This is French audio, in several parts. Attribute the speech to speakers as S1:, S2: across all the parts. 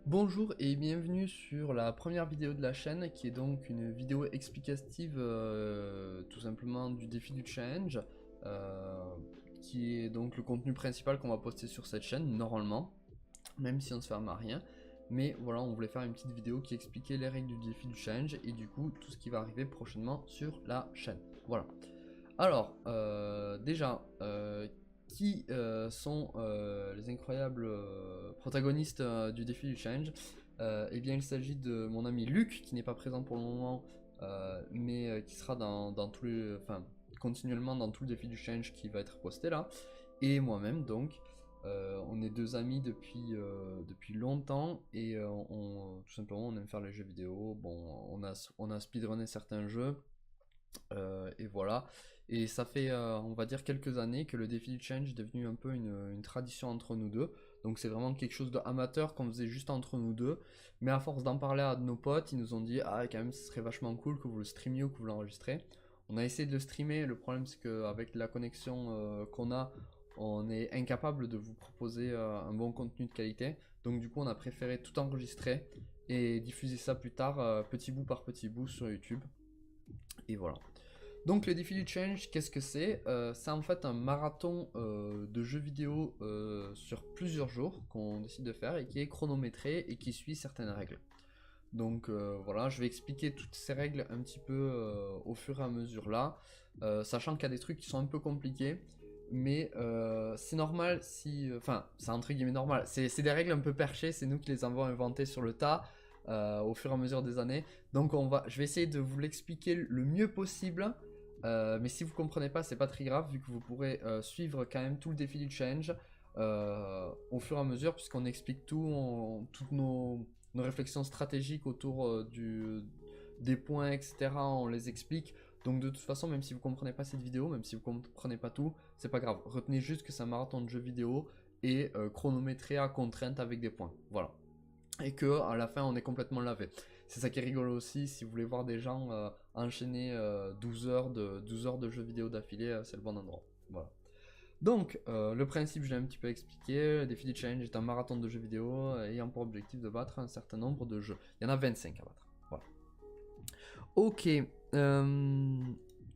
S1: Bonjour et bienvenue sur la première vidéo de la chaîne qui est donc une vidéo explicative tout simplement du défi du challenge qui est donc le contenu principal qu'on va poster sur cette chaîne normalement, même si on se ferme à rien. Mais voilà, on voulait faire une petite vidéo qui expliquait les règles du défi du challenge et du coup tout ce qui va arriver prochainement sur la chaîne. Voilà. Alors, déjà, qui sont les incroyables protagonistes du défi du challenge? Eh bien, il s'agit de mon ami Luc, qui n'est pas présent pour le moment, mais qui sera dans tous les, enfin, continuellement dans tout le défi du challenge qui va être posté là, et moi-même donc. On est deux amis depuis longtemps et tout simplement on aime faire les jeux vidéo. Bon, on a speedrunné certains jeux. Et voilà. Et ça fait, on va dire, quelques années que le défi du challenge est devenu un peu une tradition entre nous deux. Donc c'est vraiment quelque chose d'amateur qu'on faisait juste entre nous deux. Mais à force d'en parler à nos potes, ils nous ont dit, ah quand même ce serait vachement cool que vous le streamiez ou que vous l'enregistrez. On a essayé de le streamer, le problème c'est qu'avec la connexion qu'on a, on est incapable de vous proposer un bon contenu de qualité. Donc du coup on a préféré tout enregistrer et diffuser ça plus tard, petit bout par petit bout sur YouTube. Et voilà. Donc le défi du challenge, qu'est-ce que c'est? C'est en fait un marathon de jeux vidéo sur plusieurs jours qu'on décide de faire et qui est chronométré et qui suit certaines règles. Donc voilà, je vais expliquer toutes ces règles un petit peu au fur et à mesure là, sachant qu'il y a des trucs qui sont un peu compliqués, mais c'est normal si... Enfin, c'est entre guillemets normal, c'est des règles un peu perchées, c'est nous qui les avons inventées sur le tas au fur et à mesure des années. Donc je vais essayer de vous l'expliquer le mieux possible. Mais si vous comprenez pas, c'est pas très grave, vu que vous pourrez suivre quand même tout le défi du challenge au fur et à mesure, puisqu'on explique tout, toutes nos réflexions stratégiques autour des points, etc. On les explique. Donc de toute façon, même si vous comprenez pas cette vidéo, même si vous comprenez pas tout, c'est pas grave. Retenez juste que c'est un marathon de jeux vidéo et chronométré à contrainte avec des points. Voilà. Et que à la fin, on est complètement lavé. C'est ça qui est rigolo aussi, si vous voulez voir des gens enchaîner 12 heures de jeux vidéo d'affilée, c'est le bon endroit. Voilà. Donc, le principe, je l'ai un petit peu expliqué. Le défi du challenge est un marathon de jeux vidéo ayant pour objectif de battre un certain nombre de jeux. Il y en a 25 à battre. Voilà. Ok.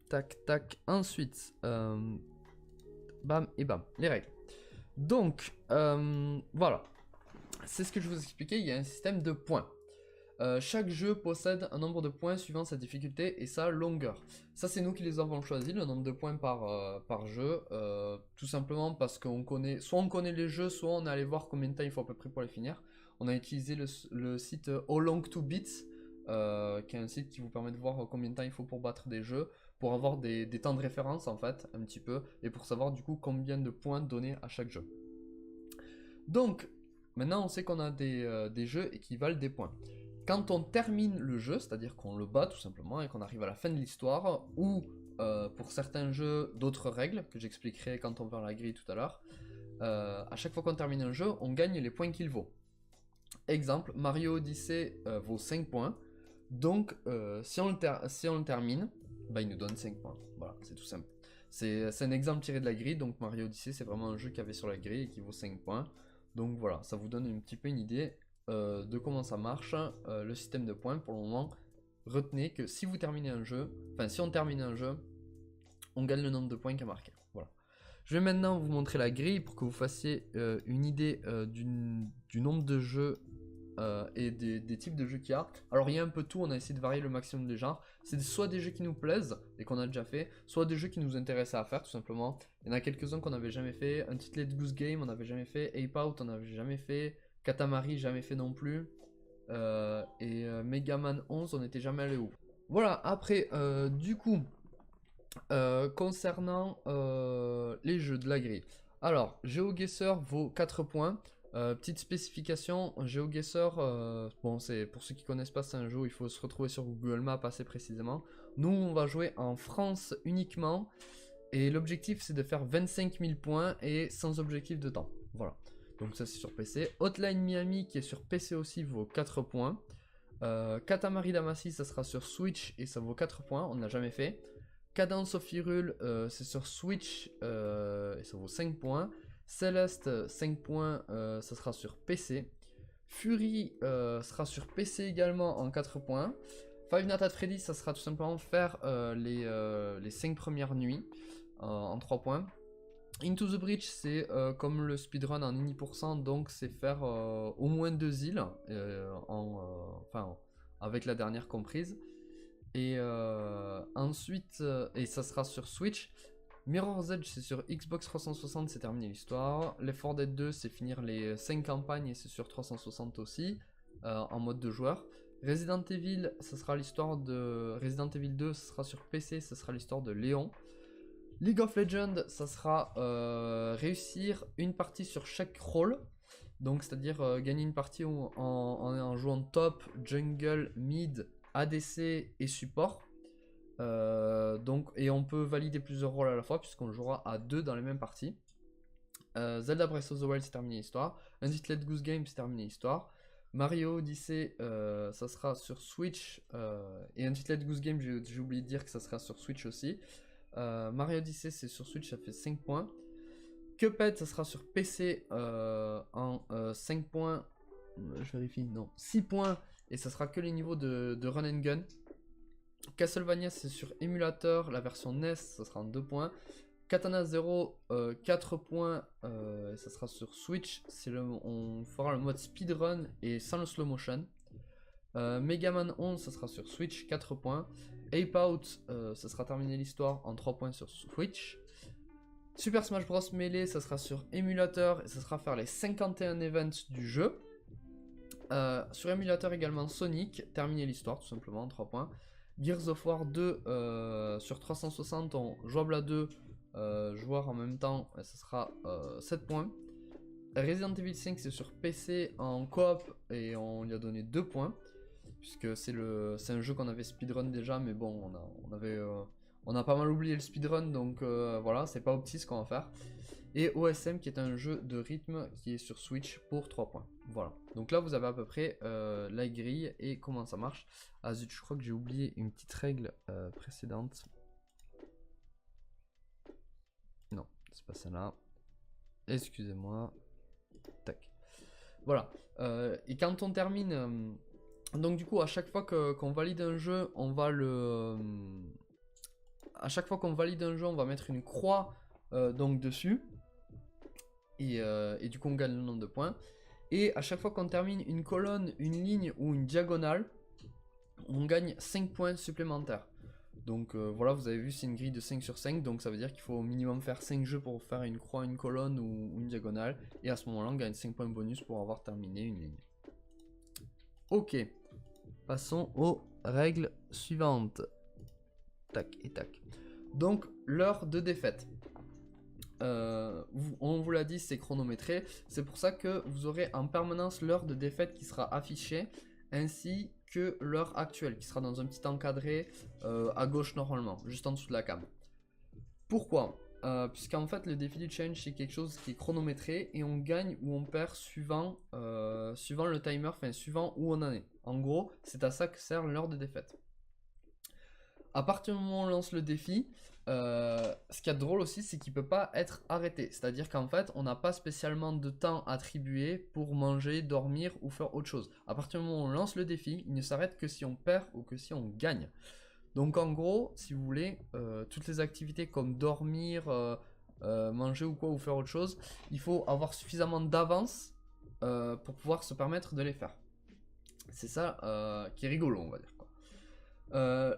S1: Tac, tac. Ensuite, bam et bam. Les règles. Donc, voilà. C'est ce que je vous expliquais. Il y a un système de points. Chaque jeu possède un nombre de points suivant sa difficulté et sa longueur. Ça, c'est nous qui les avons choisis, le nombre de points par jeu, tout simplement parce qu'on connaît, soit on connaît les jeux, soit on est allé voir combien de temps il faut à peu près pour les finir. On a utilisé le site How Long to Beat, qui est un site qui vous permet de voir combien de temps il faut pour battre des jeux, pour avoir des temps de référence en fait, un petit peu, et pour savoir du coup combien de points donner à chaque jeu. Donc, maintenant on sait qu'on a des jeux et qui valent des points. Quand on termine le jeu, c'est-à-dire qu'on le bat tout simplement et qu'on arrive à la fin de l'histoire, ou pour certains jeux, d'autres règles que j'expliquerai quand on verra la grille tout à l'heure, à chaque fois qu'on termine un jeu, on gagne les points qu'il vaut. Exemple, Mario Odyssey vaut 5 points, donc si on le termine, bah, il nous donne 5 points. Voilà, c'est tout simple. C'est un exemple tiré de la grille, donc Mario Odyssey c'est vraiment un jeu qu'il y avait sur la grille et qui vaut 5 points. Donc voilà, ça vous donne un petit peu une idée de comment ça marche, le système de points. Pour le moment, retenez que si vous terminez un jeu, enfin si on termine un jeu, on gagne le nombre de points qu'il y a marqué. Voilà. Je vais maintenant vous montrer la grille pour que vous fassiez une idée du nombre de jeux et des types de jeux qu'il y a. Alors il y a un peu tout, on a essayé de varier le maximum des genres. C'est soit des jeux qui nous plaisent et qu'on a déjà fait, soit des jeux qui nous intéressent à faire tout simplement. Il y en a quelques-uns qu'on n'avait jamais fait. Un petit Let's Goose Game, on n'avait jamais fait. Ape Out, on n'avait jamais fait. Katamari, jamais fait non plus. Mega Man 11, on n'était jamais allé où. Voilà, après, du coup, concernant les jeux de la grille. Alors, GeoGuessr vaut 4 points. Petite spécification, GeoGuessr, bon, c'est pour ceux qui connaissent pas, c'est un jeu où il faut se retrouver sur Google Maps assez précisément. Nous, on va jouer en France uniquement. Et l'objectif, c'est de faire 25 000 points et sans objectif de temps. Voilà. Donc ça, c'est sur PC. Hotline Miami, qui est sur PC aussi, vaut 4 points. Katamari Damacy, ça sera sur Switch et ça vaut 4 points. On ne l'a jamais fait. Cadence of Hyrule, c'est sur Switch et ça vaut 5 points. Celeste, 5 points, ça sera sur PC. Fury sera sur PC également en 4 points. Five Nights at Freddy, ça sera tout simplement faire les 5 premières nuits en 3 points. Into the Breach, c'est comme le speedrun en ini%, donc c'est faire au moins 2 îles, enfin avec la dernière comprise. Et ensuite, et ça sera sur Switch. Mirror's Edge, c'est sur Xbox 360, c'est terminé l'histoire. Left 4 Dead 2, c'est finir les 5 campagnes et c'est sur 360 aussi, en mode de joueur. Resident Evil, ça sera l'histoire de Resident Evil 2, ça sera sur PC, ça sera l'histoire de Léon. League of Legends, ça sera réussir une partie sur chaque rôle. Donc c'est-à-dire gagner une partie en jouant top, jungle, mid, ADC et support. Et on peut valider plusieurs rôles à la fois puisqu'on jouera à 2 dans les mêmes parties. Zelda Breath of the Wild, c'est terminé l'histoire. Untitled Goose Game, c'est terminé l'histoire. Mario Odyssey, ça sera sur Switch. Et Untitled Goose Game, j'ai oublié de dire que ça sera sur Switch aussi. Mario Odyssey, c'est sur Switch, ça fait 5 points. Cuphead, ça sera sur PC en 5 points. Je vérifie, non, 6 points. Et ça sera que les niveaux de Run and Gun. Castlevania, c'est sur émulateur, la version NES, ça sera en 2 points. Katana Zero, 4 points, ça sera sur Switch, on fera le mode speedrun et sans le slow motion. Megaman 11, ça sera sur Switch, 4 points. Ape Out, ça sera terminé l'histoire en 3 points sur Switch. Super Smash Bros Melee, ça sera sur émulateur et ça sera faire les 51 events du jeu. Sur émulateur également Sonic, terminer l'histoire tout simplement en 3 points. Gears of War 2 sur 360, jouable à 2 joueurs en même temps, ça sera 7 points. Resident Evil 5, c'est sur PC en coop et on lui a donné 2 points. Puisque c'est un jeu qu'on avait speedrun déjà, mais bon, on a pas mal oublié le speedrun, donc voilà, c'est pas opti ce qu'on va faire. Et OSM, qui est un jeu de rythme qui est sur Switch pour 3 points. Voilà, donc là vous avez à peu près la grille et comment ça marche. Ah zut, je crois que j'ai oublié une petite règle précédente. Non, c'est pas celle-là. Excusez-moi. Tac. Voilà, et quand on termine... donc du coup, à chaque fois qu'on valide un jeu, on va à chaque fois qu'on valide un jeu, on va mettre une croix donc dessus. Et du coup, on gagne le nombre de points. Et à chaque fois qu'on termine une colonne, une ligne ou une diagonale, on gagne 5 points supplémentaires. Donc voilà, vous avez vu, c'est une grille de 5 sur 5. Donc ça veut dire qu'il faut au minimum faire 5 jeux pour faire une croix, une colonne ou une diagonale. Et à ce moment-là, on gagne 5 points bonus pour avoir terminé une ligne. Ok. Passons aux règles suivantes. Tac et tac. Donc, l'heure de défaite. On vous l'a dit, c'est chronométré. C'est pour ça que vous aurez en permanence l'heure de défaite qui sera affichée, ainsi que l'heure actuelle qui sera dans un petit encadré à gauche normalement, juste en dessous de la cam. Pourquoi puisqu'en fait le défi du challenge c'est quelque chose qui est chronométré et on gagne ou on perd suivant le timer, enfin suivant où on en est. En gros, c'est à ça que sert l'heure de défaite. À partir du moment où on lance le défi, ce qui est drôle aussi, c'est qu'il ne peut pas être arrêté. C'est-à-dire qu'en fait, on n'a pas spécialement de temps attribué pour manger, dormir ou faire autre chose. À partir du moment où on lance le défi, il ne s'arrête que si on perd ou que si on gagne. Donc en gros, si vous voulez, toutes les activités comme dormir, manger ou quoi, ou faire autre chose, il faut avoir suffisamment d'avance pour pouvoir se permettre de les faire. C'est ça qui est rigolo, on va dire.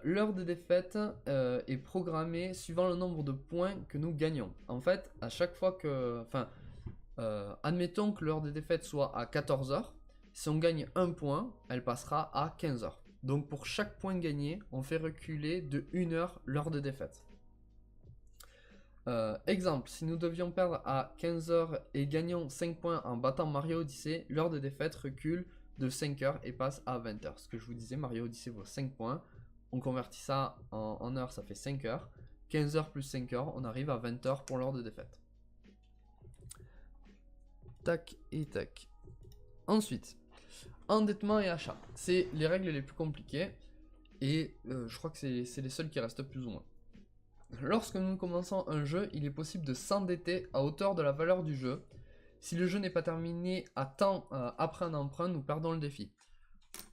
S1: L'heure de défaite est programmée suivant le nombre de points que nous gagnons. En fait, à chaque fois que... admettons que l'heure de défaite soit à 14h. Si on gagne un point, elle passera à 15h. Donc pour chaque point gagné, on fait reculer de 1 heure l'heure de défaite. Exemple, si nous devions perdre à 15h et gagnons 5 points en battant Mario Odyssey, l'heure de défaite recule de 5 heures et passe à 20h. Ce que je vous disais, Mario Odyssey vaut 5 points. On convertit ça en heures, ça fait 5 heures. 15 heures plus 5 heures, on arrive à 20 heures pour l'heure de défaite. Tac et tac. Ensuite, endettement et achat. C'est les règles les plus compliquées. Et je crois que c'est les seules qui restent plus ou moins. Lorsque nous commençons un jeu, il est possible de s'endetter à hauteur de la valeur du jeu. Si le jeu n'est pas terminé à temps après un emprunt, nous perdons le défi.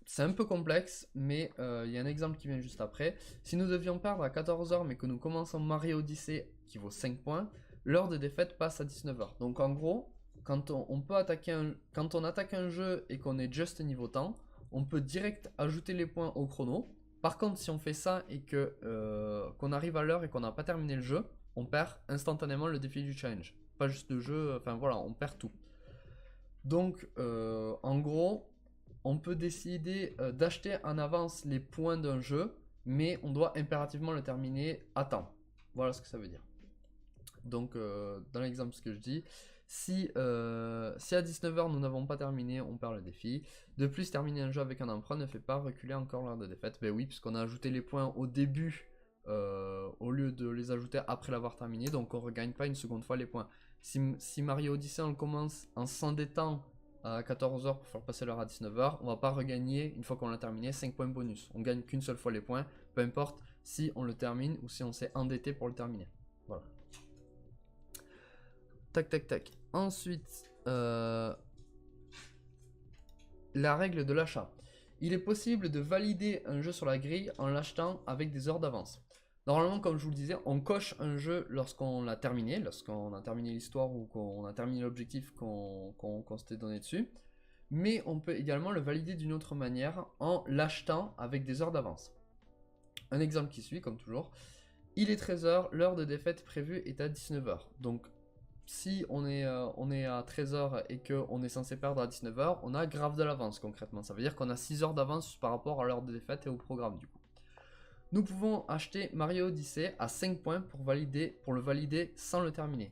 S1: C'est un peu complexe, mais il y a un exemple qui vient juste après. Si nous devions perdre à 14 h mais que nous commençons Mario Odyssey qui vaut 5 points, l'heure de défaite passe à 19 h. Donc en gros, quand on peut attaquer quand on attaque un jeu et qu'on est juste niveau temps, on peut direct ajouter les points au chrono. Par contre, si on fait ça et qu'on arrive à l'heure et qu'on n'a pas terminé le jeu, on perd instantanément le défi du challenge. Pas juste le jeu, enfin voilà, on perd tout. Donc en gros, on peut décider d'acheter en avance les points d'un jeu, mais on doit impérativement le terminer à temps. Voilà ce que ça veut dire. Donc dans l'exemple ce que je dis, si à 19 h nous n'avons pas terminé, on perd le défi. De plus, terminer un jeu avec un emprunt ne fait pas reculer encore l'heure de défaite. Ben oui, puisqu'on a ajouté les points au début au lieu de les ajouter après l'avoir terminé, donc on regagne pas une seconde fois les points. Si Mario Odyssey on commence en s'endettant à 14 h pour faire passer l'heure à 19 h, on va pas regagner, une fois qu'on l'a terminé, 5 points bonus. On gagne qu'une seule fois les points, peu importe si on le termine ou si on s'est endetté pour le terminer. Voilà. Tac tac tac. Ensuite, la règle de l'achat. Il est possible de valider un jeu sur la grille en l'achetant avec des heures d'avance. Normalement, comme je vous le disais, on coche un jeu lorsqu'on l'a terminé, lorsqu'on a terminé l'histoire ou qu'on a terminé l'objectif qu'on s'était donné dessus. Mais on peut également le valider d'une autre manière en l'achetant avec des heures d'avance. Un exemple qui suit, comme toujours. Il est 13 h, l'heure de défaite prévue est à 19 h. Donc, si on est à 13 h et qu'on est censé perdre à 19 h, on a grave de l'avance concrètement. Ça veut dire qu'on a 6 heures d'avance par rapport à l'heure de défaite et au programme du coup. Nous pouvons acheter Mario Odyssey à 5 points pour le valider sans le terminer.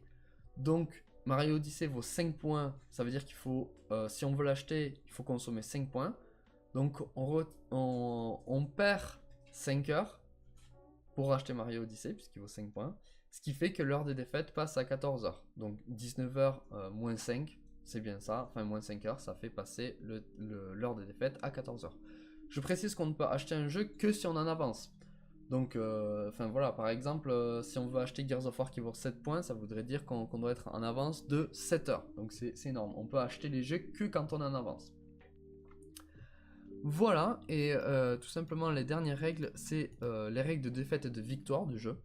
S1: Donc Mario Odyssey vaut 5 points, ça veut dire qu'il faut, si on veut l'acheter, il faut consommer 5 points. Donc on perd 5 heures pour acheter Mario Odyssey puisqu'il vaut 5 points. Ce qui fait que l'heure des défaites passe à 14 h. Donc 19 h moins 5, c'est bien ça, enfin moins 5 heures, ça fait passer l'heure des défaites à 14 h. Je précise qu'on ne peut acheter un jeu que si on en avance. Donc, enfin voilà, par exemple, si on veut acheter Gears of War qui vaut 7 points, ça voudrait dire qu'on doit être en avance de 7 heures. Donc c'est énorme, on peut acheter les jeux que quand on est en avance. Voilà, et tout simplement les dernières règles, c'est les règles de défaite et de victoire du jeu.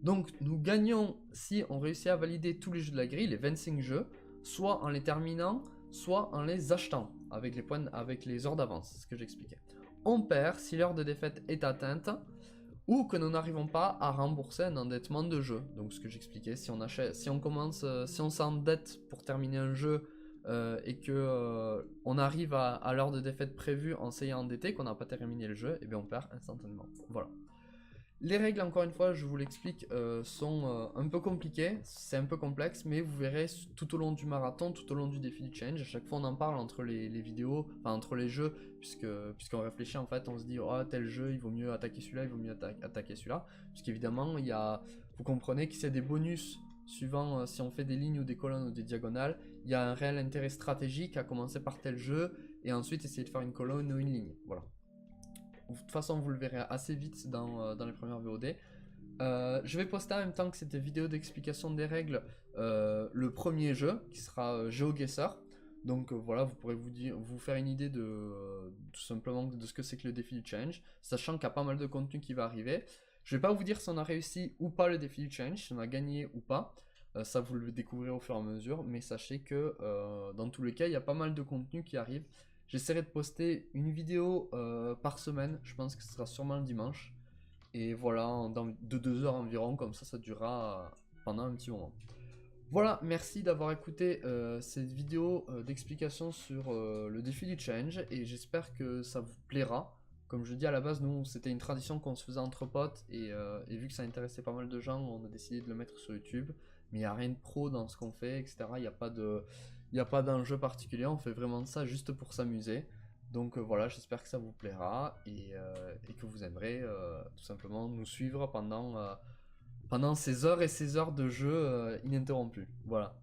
S1: Donc nous gagnons si on réussit à valider tous les jeux de la grille, les 25 jeux, soit en les terminant, soit en les achetant, avec les points, avec les heures d'avance, c'est ce que j'expliquais. On perd si l'heure de défaite est atteinte, ou que nous n'arrivons pas à rembourser un endettement de jeu. Donc ce que j'expliquais, si on s'endette pour terminer un jeu et que on arrive à l'heure de défaite prévue en s'ayant endetté, qu'on n'a pas terminé le jeu, et bien on perd instantanément. Voilà. Les règles, encore une fois, je vous l'explique, sont un peu compliquées, c'est un peu complexe, mais vous verrez tout au long du marathon, tout au long du défi du challenge, à chaque fois on en parle entre les vidéos, enfin entre les jeux, puisqu'on réfléchit en fait, on se dit oh tel jeu il vaut mieux attaquer celui-là, il vaut mieux attaquer celui-là, puisqu'évidemment vous comprenez qu'il y a des bonus suivant si on fait des lignes ou des colonnes ou des diagonales, il y a un réel intérêt stratégique à commencer par tel jeu et ensuite essayer de faire une colonne ou une ligne, voilà. De toute façon, vous le verrez assez vite dans les premières VOD. Je vais poster en même temps que cette vidéo d'explication des règles le premier jeu qui sera GeoGuessr. Donc voilà, vous pourrez vous faire une idée tout simplement de ce que c'est que le défi du challenge, sachant qu'il y a pas mal de contenu qui va arriver. Je vais pas vous dire si on a réussi ou pas le défi du challenge, si on a gagné ou pas. Ça vous le découvrirez au fur et à mesure, mais sachez que dans tous les cas, il y a pas mal de contenu qui arrive. J'essaierai de poster une vidéo par semaine, je pense que ce sera sûrement le dimanche. Et voilà, de 2 heures environ, comme ça durera pendant un petit moment. Voilà, merci d'avoir écouté cette vidéo d'explication sur le défi du challenge. Et j'espère que ça vous plaira. Comme je dis à la base, nous c'était une tradition qu'on se faisait entre potes. Et vu que ça intéressait pas mal de gens, on a décidé de le mettre sur YouTube. Mais il n'y a rien de pro dans ce qu'on fait, etc. Il n'y a pas d'enjeu particulier, on fait vraiment ça juste pour s'amuser. Donc voilà, j'espère que ça vous plaira et que vous aimerez tout simplement nous suivre pendant ces heures et ces heures de jeu ininterrompus. Voilà.